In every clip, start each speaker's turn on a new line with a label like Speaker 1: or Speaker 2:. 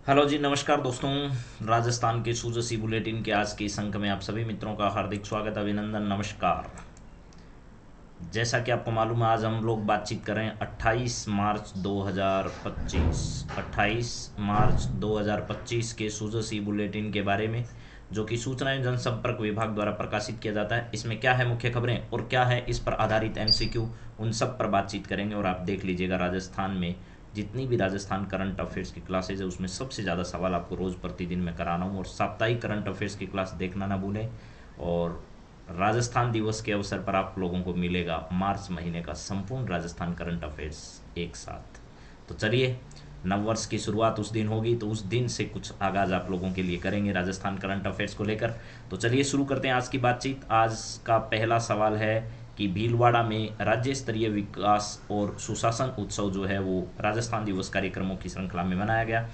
Speaker 1: Hello जी, नमस्कार दोस्तों। राजस्थान के सूजसी बुलेटिन के आज के इस अंक में आप सभी मित्रों का हार्दिक स्वागत, अभिनंदन, नमस्कार। जैसा कि आपको मालूम है, आज हम लोग बातचीत कर रहे हैं 28 मार्च 2025 28 मार्च 2025 के सूजसी बुलेटिन के बारे में, जो कि सूचना एवं जनसंपर्क विभाग द्वारा प्रकाशित किया जाता है। इसमें क्या है मुख्य खबरें और क्या है इस पर आधारित एमसीक्यू, उन सब पर बातचीत करेंगे। और आप देख लीजिएगा, राजस्थान में जितनी भी राजस्थान करंट अफेयर्स की क्लासेज है उसमें सबसे ज़्यादा सवाल आपको रोज़ प्रतिदिन में करा रहा हूँ। और साप्ताहिक करंट अफेयर्स की क्लास देखना ना भूलें। और राजस्थान दिवस के अवसर पर आप लोगों को मिलेगा मार्च महीने का संपूर्ण राजस्थान करंट अफेयर्स एक साथ। तो चलिए, नववर्ष की शुरुआत उस दिन होगी, तो उस दिन से कुछ आगाज़ आप लोगों के लिए करेंगे राजस्थान करंट अफेयर्स को लेकर। तो चलिए शुरू करते हैं आज की बातचीत। आज का पहला सवाल है कि भीलवाड़ा में राज्य स्तरीय विकास और सुशासन उत्सव जो है वो राजस्थान दिवस कार्यक्रमों की श्रृंखला में मनाया गया।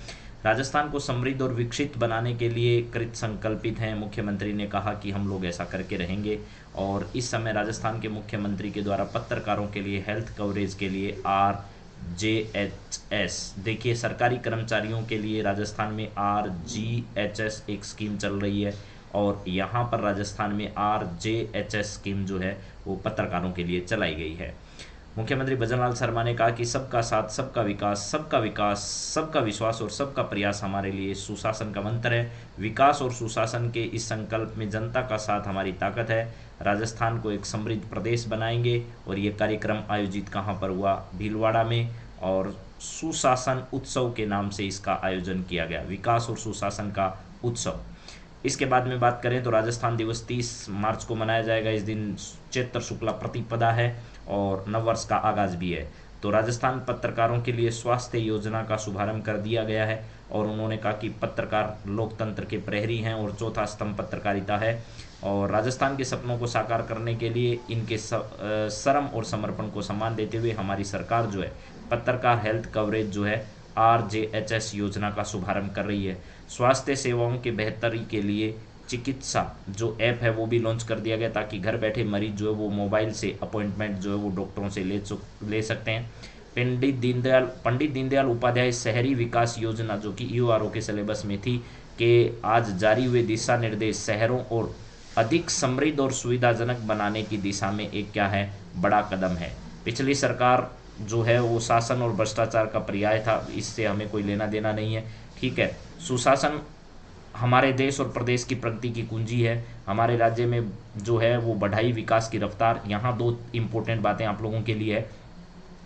Speaker 1: राजस्थान को समृद्ध और विकसित बनाने के लिए कृत संकल्पित हैं। मुख्यमंत्री ने कहा कि हम लोग ऐसा करके रहेंगे। और इस समय राजस्थान के मुख्यमंत्री के द्वारा पत्रकारों के लिए हेल्थ कवरेज के लिए RJHS, देखिए सरकारी कर्मचारियों के लिए राजस्थान में RGHS एक स्कीम चल रही है। और यहाँ पर राजस्थान में RJHS स्कीम जो है वो पत्रकारों के लिए चलाई गई है। मुख्यमंत्री भजनलाल शर्मा ने कहा कि सबका साथ, सबका विकास, सबका विकास, सबका विश्वास और सबका प्रयास हमारे लिए सुशासन का मंत्र है। विकास और सुशासन के इस संकल्प में जनता का साथ हमारी ताकत है। राजस्थान को एक समृद्ध प्रदेश बनाएंगे। और ये कार्यक्रम आयोजित कहाँ पर हुआ? भीलवाड़ा में। और सुशासन उत्सव के नाम से इसका आयोजन किया गया, विकास और सुशासन का उत्सव। इसके बाद में बात करें तो राजस्थान दिवस 30 मार्च को मनाया जाएगा। इस दिन चैत्र शुक्ला प्रतिपदा है और नववर्ष का आगाज भी है। तो राजस्थान पत्रकारों के लिए स्वास्थ्य योजना का शुभारंभ कर दिया गया है। और उन्होंने कहा कि पत्रकार लोकतंत्र के प्रहरी हैं और चौथा स्तंभ पत्रकारिता है। और राजस्थान के सपनों को साकार करने के लिए इनके श्रम और समर्पण को सम्मान देते हुए हमारी सरकार जो है पत्रकार हेल्थ कवरेज जो है RJHS योजना का शुभारंभ कर रही है। स्वास्थ्य सेवाओं के बेहतरी के लिए चिकित्सा जो ऐप है वो भी लॉन्च कर दिया गया, ताकि घर बैठे मरीज जो है वो मोबाइल से अपॉइंटमेंट जो है वो डॉक्टरों से ले सकते हैं। पंडित दीनदयाल उपाध्याय शहरी विकास योजना जो कि URO के सिलेबस में थी, कि आज जारी हुए दिशा निर्देश शहरों और अधिक समृद्ध और सुविधाजनक बनाने की दिशा में एक क्या है, बड़ा कदम है। पिछली सरकार जो है वो शासन और भ्रष्टाचार का पर्याय था, इससे हमें कोई लेना देना नहीं है, ठीक है। सुशासन हमारे देश और प्रदेश की प्रगति की कुंजी है। हमारे राज्य में जो है वो बढ़ाई विकास की रफ्तार। यहाँ दो इम्पोर्टेंट बातें आप लोगों के लिए है।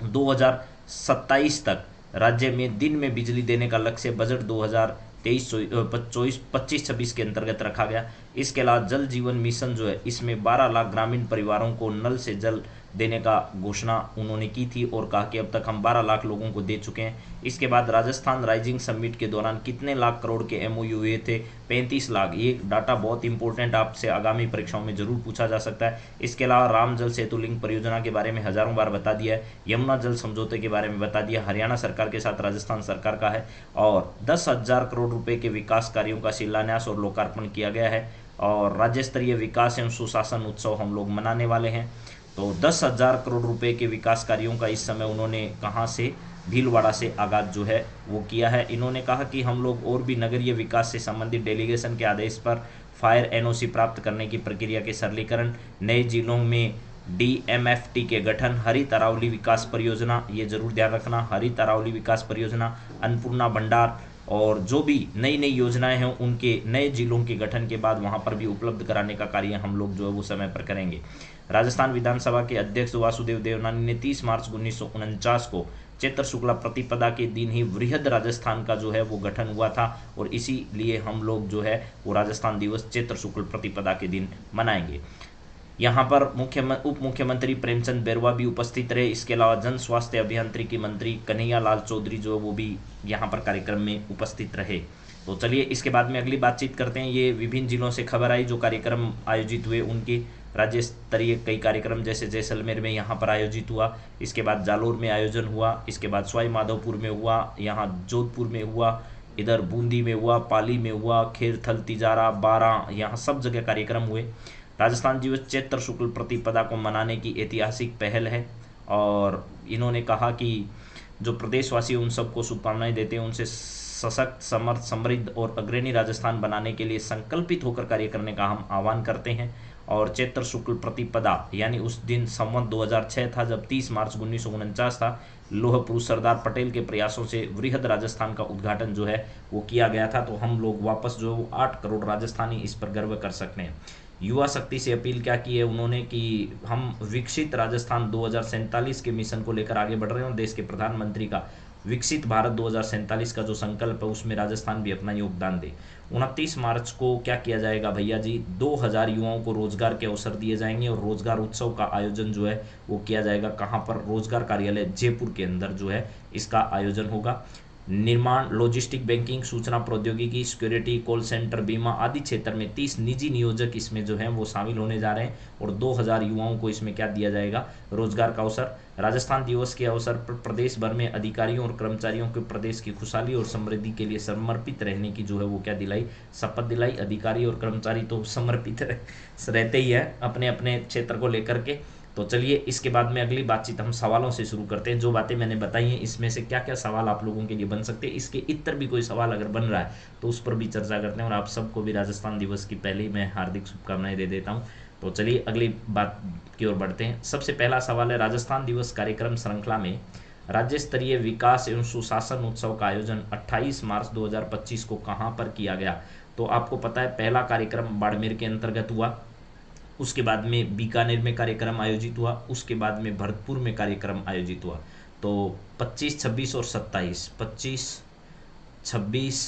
Speaker 1: 2027 तक राज्य में दिन में बिजली देने का लक्ष्य बजट 2023-25 के अंतर्गत रखा गया। इसके अलावा जल जीवन मिशन जो है इसमें 12 लाख ग्रामीण परिवारों को नल से जल देने का घोषणा उन्होंने की थी और कहा कि अब तक हम 12 लाख लोगों को दे चुके हैं। इसके बाद राजस्थान राइजिंग समिट के दौरान कितने लाख करोड़ के MOU हुए थे? 35 लाख। ये डाटा बहुत इंपॉर्टेंट, आपसे आगामी परीक्षाओं में जरूर पूछा जा सकता है। इसके अलावा राम जल सेतु लिंक परियोजना के बारे में हजारों बार बता दिया है। यमुना जल समझौते के बारे में बता दिया, हरियाणा सरकार के साथ राजस्थान सरकार का है। और 10,000 करोड़ रुपए के विकास कार्यों का शिलान्यास और लोकार्पण किया गया है। और राज्य स्तरीय विकास एवं सुशासन उत्सव हम लोग मनाने वाले हैं। तो 10,000 करोड़ रुपए के विकास कार्यों का इस समय उन्होंने कहाँ से, भीलवाड़ा से आगाज जो है वो किया है। इन्होंने कहा कि हम लोग और भी नगरीय विकास से संबंधित डेलीगेशन के आदेश पर फायर NOC प्राप्त करने की प्रक्रिया के सरलीकरण, नए जिलों में DMFT के गठन, हरित अरावली विकास परियोजना, ये जरूर ध्यान रखना, हरित अरावली विकास परियोजना, अन्नपूर्णा भंडार, और जो भी नई नई योजनाएं हैं उनके नए जिलों के गठन के बाद वहां पर भी उपलब्ध कराने का कार्य हम लोग जो है वो समय पर करेंगे। राजस्थान विधानसभा के अध्यक्ष वासुदेव देवनानी ने 30 मार्च 1949 को चैत्र शुक्ला प्रतिपदा के दिन ही वृहद राजस्थान का जो है वो गठन हुआ था। और इसीलिए हम लोग जो है वो राजस्थान दिवस चैत्र शुक्ल प्रतिपदा के दिन मनाएंगे। यहाँ पर उप मुख्यमंत्री प्रेमचंद बैरवा भी उपस्थित रहे। इसके अलावा जन स्वास्थ्य अभियांत्रिकी मंत्री कन्हैया लाल चौधरी जो है वो भी यहाँ पर कार्यक्रम में उपस्थित रहे। तो चलिए इसके बाद में अगली बातचीत करते हैं। ये विभिन्न जिलों से खबर आई जो कार्यक्रम आयोजित हुए उनके राज्य स्तरीय कई कार्यक्रम, जैसे जैसलमेर में यहाँ पर आयोजित हुआ, इसके बाद जालोर में आयोजन हुआ, इसके बाद सवाई माधोपुर में हुआ, यहाँ जोधपुर में हुआ, इधर बूंदी में हुआ, पाली में हुआ, खेरथल, तिजारा, बारां, यहाँ सब जगह कार्यक्रम हुए। राजस्थान दिवस चैत्र शुक्ल प्रतिपदा को मनाने की ऐतिहासिक पहल है। और इन्होंने कहा कि जो प्रदेशवासी उन सबको शुभकामनाएं देते हैं, उनसे सशक्त, समर्थ, समृद्ध और अग्रणी राजस्थान बनाने के लिए संकल्पित होकर कार्य करने का हम आह्वान करते हैं। और चैत्र शुक्ल प्रतिपदा यानी उस दिन संवत 2006 था, जब 30 मार्च 1949 था, लौह पुरुष सरदार पटेल के प्रयासों से वृहद राजस्थान का उद्घाटन जो है वो किया गया था। तो हम लोग वापस जो 8 करोड़ राजस्थानी इस पर गर्व कर सकते हैं। युवा शक्ति से अपील क्या की है उन्होंने कि हम विकसित राजस्थान 2047 के मिशन को लेकर आगे बढ़ रहे हैं और देश के प्रधानमंत्री का विकसित भारत 2047 का जो संकल्प है उसमें राजस्थान भी अपना योगदान दे। 29 मार्च को क्या किया जाएगा भैया जी, 2000 युवाओं को रोजगार के अवसर दिए जाएंगे और रोजगार उत्सव का आयोजन जो है वो किया जाएगा। कहाँ पर? रोजगार कार्यालय जयपुर के अंदर जो है इसका आयोजन होगा। निर्माण, लॉजिस्टिक, बैंकिंग, सूचना प्रौद्योगिकी, सिक्योरिटी, कॉल सेंटर, बीमा आदि क्षेत्र में 30 निजी नियोजक इसमें जो हैं वो शामिल होने जा रहे हैं और 2000 युवाओं को इसमें क्या दिया जाएगा? रोजगार का अवसर। राजस्थान दिवस के अवसर पर प्रदेश भर में अधिकारियों और कर्मचारियों को प्रदेश की खुशहाली और समृद्धि के लिए समर्पित रहने की जो है वो क्या दिलाई? शपथ दिलाई। अधिकारी और कर्मचारी तो समर्पित रहते ही है अपने अपने क्षेत्र को लेकर के। तो चलिए इसके बाद में अगली बातचीत हम सवालों से शुरू करते हैं। जो बातें मैंने बताई हैं इसमें से क्या क्या सवाल आप लोगों के लिए बन सकते हैं, इसके इतर भी कोई सवाल अगर बन रहा है तो उस पर भी चर्चा करते हैं। और आप सबको भी राजस्थान दिवस की पहले ही मैं हार्दिक शुभकामनाएं दे देता हूं। तो चलिए अगली बात की ओर बढ़ते हैं। सबसे पहला सवाल है, राजस्थान दिवस कार्यक्रम श्रृंखला में राज्य स्तरीय विकास एवं सुशासन उत्सव का आयोजन 28 मार्च 2025 को कहां पर किया गया? तो आपको पता है पहला कार्यक्रम बाड़मेर के अंतर्गत हुआ, उसके बाद में बीकानेर में कार्यक्रम आयोजित हुआ, उसके बाद में भरतपुर में कार्यक्रम आयोजित हुआ। तो 25, 26 और 27, 25, 26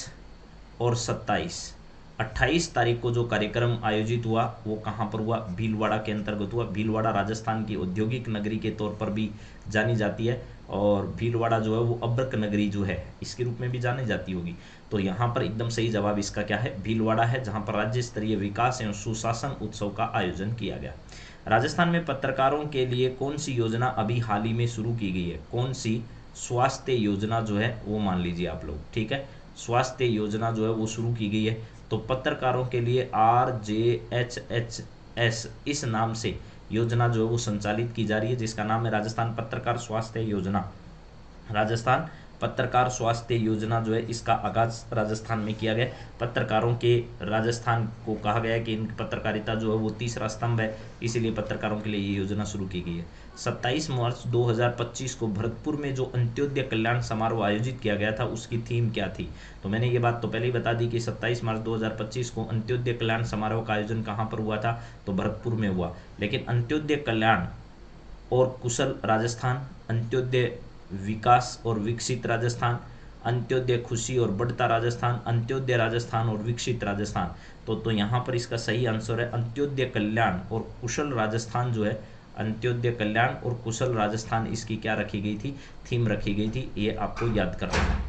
Speaker 1: और 27, 28 तारीख को जो कार्यक्रम आयोजित हुआ वो कहाँ पर हुआ? भीलवाड़ा के अंतर्गत हुआ। भीलवाड़ा राजस्थान की औद्योगिक नगरी के तौर पर भी जानी जाती है और भीलवाड़ा जो है वो अब्रक नगरी जो है इसके रूप में भी जानी जाती होगी। तो यहाँ पर एकदम सही जवाब इसका क्या है? भीलवाड़ा है, जहाँ पर राज्य स्तरीय विकास एवं सुशासन उत्सव का आयोजन किया गया। राजस्थान में पत्रकारों के लिए कौन सी योजना अभी हाल ही में शुरू की गई है? कौन सी? स्वास्थ्य योजना जो है वो मान लीजिए आप लोग, ठीक है, स्वास्थ्य योजना जो है वो शुरू की गई है। तो पत्रकारों के लिए RJHHS इस नाम से योजना जो है वो संचालित की जा रही है, जिसका नाम है राजस्थान पत्रकार स्वास्थ्य योजना। राजस्थान पत्रकार स्वास्थ्य योजना जो है इसका आगाज राजस्थान में किया गया। पत्रकारों के राजस्थान को कहा गया है कि इन पत्रकारिता जो है वो तीसरा स्तंभ है, इसीलिए पत्रकारों के लिए ये योजना शुरू की गई है। 27 मार्च 2025 को भरतपुर में जो अंत्योदय कल्याण समारोह आयोजित किया गया था उसकी थीम क्या थी? तो मैंने ये बात तो पहले ही बता दी कि 27 मार्च 2025 को अंत्योदय कल्याण समारोह का आयोजन कहाँ पर हुआ था? तो भरतपुर में हुआ। लेकिन अंत्योदय कल्याण और कुशल राजस्थान, अंत्योदय विकास और विकसित राजस्थान, अंत्योदय खुशी और बढ़ता राजस्थान, अंत्योदय राजस्थान और विकसित राजस्थान। तो यहाँ पर इसका सही आंसर है अंत्योदय कल्याण और कुशल राजस्थान जो है, अंत्योदय कल्याण और कुशल राजस्थान इसकी क्या रखी गई थी? थीम रखी गई थी। ये आपको याद करना है।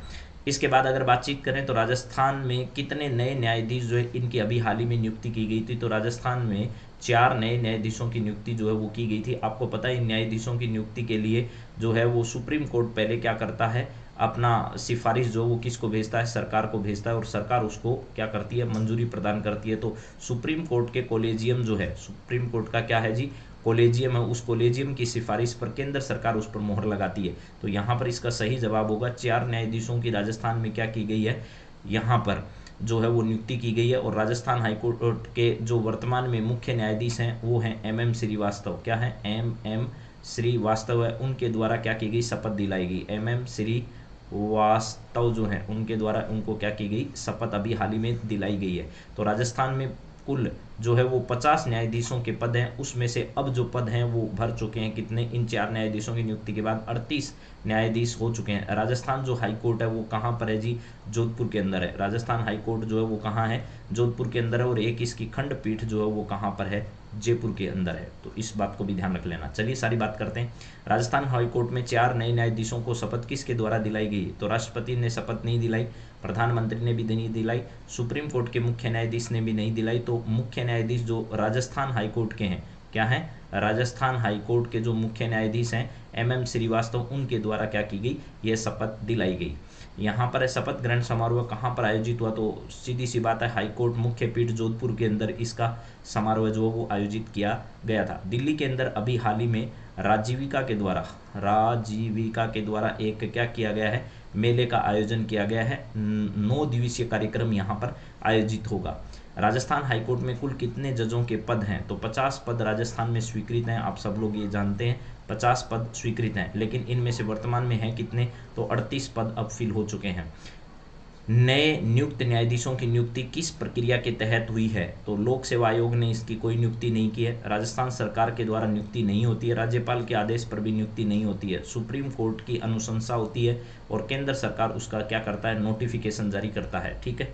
Speaker 1: इसके बाद अगर बातचीत करें तो राजस्थान में कितने नए न्यायाधीश जो है इनकी अभी हाल ही में नियुक्ति की गई थी? तो राजस्थान में 4 नए न्यायाधीशों की नियुक्ति जो है वो की गई थी। आपको पता है इन न्यायाधीशों की नियुक्ति के लिए जो है वो सुप्रीम कोर्ट पहले क्या करता है? अपना सिफारिश जो वो किसको भेजता है? सरकार को भेजता है और सरकार उसको क्या करती है? मंजूरी प्रदान करती है। तो सुप्रीम कोर्ट के कोलेजियम जो है, सुप्रीम कोर्ट का क्या है जी? कोलेजियम है, उस कोलेजियम की सिफारिश पर केंद्र सरकार उस पर मोहर लगाती है। तो यहाँ पर इसका सही जवाब होगा 4 न्यायाधीशों की राजस्थान में क्या की गई है? यहाँ पर जो है वो नियुक्ति की गई है। और राजस्थान हाईकोर्ट के जो वर्तमान में मुख्य न्यायाधीश हैं वो हैं MM श्रीवास्तव। क्या है? MM श्रीवास्तव है, उनके द्वारा क्या की गई? शपथ दिलाई गई। MM श्रीवास्तव जो है उनके द्वारा उनको क्या की गई? शपथ अभी हाल ही में दिलाई गई है। तो राजस्थान में कुल जो है वो 50 न्यायाधीशों के पद हैं, उसमें से अब जो पद हैं वो भर चुके हैं कितने? इन 4 न्यायाधीशों की नियुक्ति के बाद 38 न्यायाधीश हो चुके हैं। राजस्थान जो हाई कोर्ट है वो कहाँ पर है जी? जोधपुर के अंदर है। राजस्थान हाई कोर्ट जो है वो कहाँ है? जोधपुर के अंदर है। और एक इसकी खंडपीठ जो है वो कहाँ पर है? जयपुर के अंदर है। तो इस बात को भी ध्यान रख लेना। चलिए सारी बात करते हैं। राजस्थान हाई कोर्ट में 4 नए न्यायाधीशों को शपथ किसके द्वारा दिलाई गई? तो राष्ट्रपति ने शपथ नहीं दिलाई, प्रधानमंत्री ने भी नहीं दिलाई, सुप्रीम कोर्ट के मुख्य न्यायाधीश ने भी नहीं दिलाई। तो मुख्य न्यायाधीश जो राजस्थान हाई कोर्ट के हैं, क्या है? राजस्थान हाई कोर्ट के जो मुख्य न्यायाधीश हैं MM श्रीवास्तव, उनके द्वारा क्या की गई? ये शपथ दिलाई गई। यहाँ पर शपथ ग्रहण समारोह कहाँ पर आयोजित हुआ? तो सीधी सी बात है हाई कोर्ट मुख्य पीठ जोधपुर के अंदर इसका समारोह जो वो आयोजित किया गया था। दिल्ली के अंदर अभी हाल ही में राजीविका के द्वारा एक क्या किया गया है? मेले का आयोजन किया गया है। 9 दिवसीय कार्यक्रम यहाँ पर आयोजित होगा। राजस्थान हाईकोर्ट में कुल कितने जजों के पद हैं? तो 50 पद राजस्थान में स्वीकृत हैं, आप सब लोग ये जानते हैं 50 पद स्वीकृत हैं, लेकिन इनमें से वर्तमान में हैं कितने? तो 38 पद अब फिल हो चुके हैं। नए नियुक्त न्यायाधीशों की नियुक्ति किस प्रक्रिया के तहत हुई है? तो लोक सेवा आयोग ने इसकी कोई नियुक्ति नहीं की है। राजस्थान सरकार के द्वारा नियुक्ति नहीं होती है, राज्यपाल के आदेश पर भी नियुक्ति नहीं होती है। सुप्रीम कोर्ट की अनुशंसा होती है और केंद्र सरकार उसका क्या करता है? नोटिफिकेशन जारी करता है। ठीक है।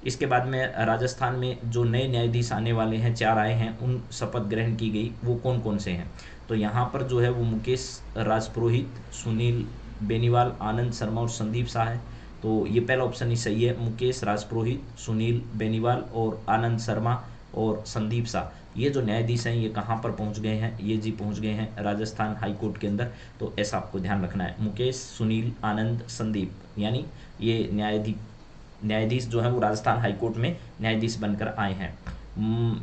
Speaker 1: इसके बाद में राजस्थान में जो नए न्यायाधीश आने वाले हैं, 4 आए हैं, उन शपथ ग्रहण की गई, वो कौन कौन से हैं? तो यहाँ पर जो है वो मुकेश राजपुरोहित, सुनील बेनीवाल, आनंद शर्मा और संदीप शाह है। तो ये पहला ऑप्शन ही सही है, मुकेश राजपुरोहित, सुनील बेनीवाल और आनंद शर्मा और संदीप शाह। ये जो न्यायाधीश हैं ये कहाँ पर पहुँच गए हैं? ये जी पहुँच गए हैं राजस्थान हाईकोर्ट के अंदर। तो ऐसा आपको ध्यान रखना है, मुकेश, सुनील, आनंद, संदीप, यानी ये न्यायाधीश जो है वो राजस्थान हाईकोर्ट में न्यायाधीश बनकर आए हैं।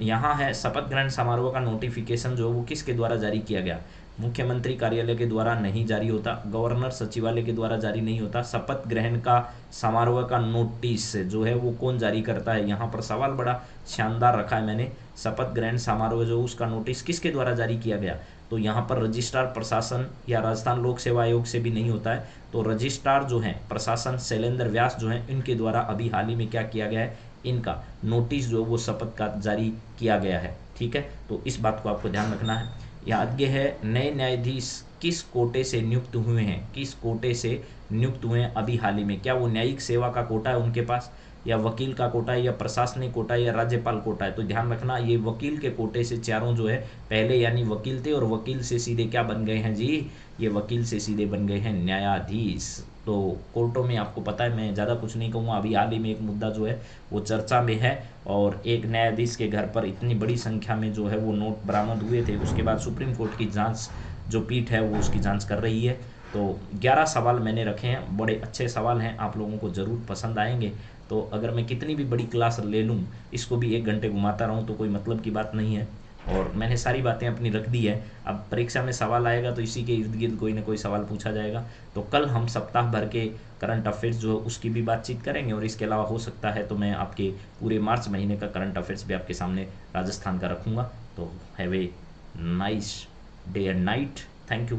Speaker 1: यहाँ है शपथ ग्रहण समारोह का नोटिफिकेशन जो है वो किसके द्वारा जारी किया गया? मुख्यमंत्री कार्यालय के द्वारा नहीं जारी होता, गवर्नर सचिवालय के द्वारा जारी नहीं होता। शपथ ग्रहण का समारोह का नोटिस जो है वो कौन जारी करता है? यहाँ पर सवाल बड़ा शानदार रखा है मैंने। शपथ ग्रहण समारोह जो उसका नोटिस किसके द्वारा जारी किया गया? तो यहाँ पर रजिस्ट्रार प्रशासन या राजस्थान लोक सेवा आयोग से भी नहीं होता है, तो रजिस्ट्रार जो हैं प्रशासन शैलेंद्र व्यास जो हैं, इनके द्वारा अभी हाल ही में क्या किया गया है? इनका नोटिस जो वो शपथ का जारी किया गया है। ठीक है, तो इस बात को आपको ध्यान रखना है। आगे है नए न्यायाधीश किस कोटे से नियुक्त हुए हैं? किस कोटे से नियुक्त हुए हैं अभी हाल ही में? क्या वो न्यायिक सेवा का कोटा है उनके पास, या वकील का कोटा है, या प्रशासनिक कोटा है, या राज्यपाल कोटा है? तो ध्यान रखना ये वकील के कोटे से चारों जो है पहले यानी वकील थे, और वकील से सीधे क्या बन गए हैं जी? ये वकील से सीधे बन गए हैं न्यायाधीश। तो कोर्टों में आपको पता है, मैं ज़्यादा कुछ नहीं कहूँगा। अभी हाल ही में एक मुद्दा जो है वो चर्चा में है, और एक न्यायाधीश के घर पर इतनी बड़ी संख्या में जो है वो नोट बरामद हुए थे। उसके बाद सुप्रीम कोर्ट की जांच जो पीठ है वो उसकी जांच कर रही है। तो 11 सवाल मैंने रखे हैं, बड़े अच्छे सवाल हैं, आप लोगों को ज़रूर पसंद आएंगे। तो अगर मैं कितनी भी बड़ी क्लास ले लूँ, इसको भी 1 घंटे घुमाता रहूँ तो कोई मतलब की बात नहीं है, और मैंने सारी बातें अपनी रख दी है। अब परीक्षा में सवाल आएगा तो इसी के इर्द गिर्द कोई ना कोई सवाल पूछा जाएगा। तो कल हम सप्ताह भर के करंट अफेयर्स जो है उसकी भी बातचीत करेंगे, और इसके अलावा हो सकता है तो मैं आपके पूरे मार्च महीने का करंट अफेयर्स भी आपके सामने राजस्थान का रखूँगा। तो have a nice day and night. Thank you.